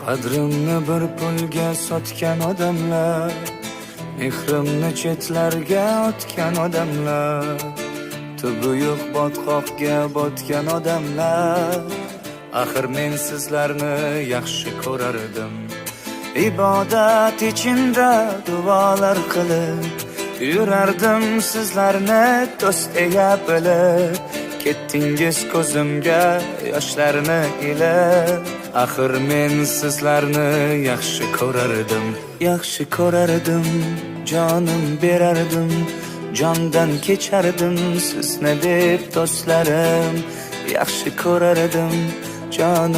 Qadrimni bir pulga sotgan odamlar, mehrimni chetlarga otgan odamlar, tubi yo'q botqoqga botgan odamlar. Axir men sizlarni yaxshi ko'rardim, ibodat ichinda duolar qilib yurardim, sizlarni do'st deya bilib. Ketdingiz ko'zimga yoshlarni ilib. Axir men sizlarni yaxshi ko'rardim, jonim berardim, jondan kechardim sizni deb do'stlarim. Yaxshi ko'rardim, jonim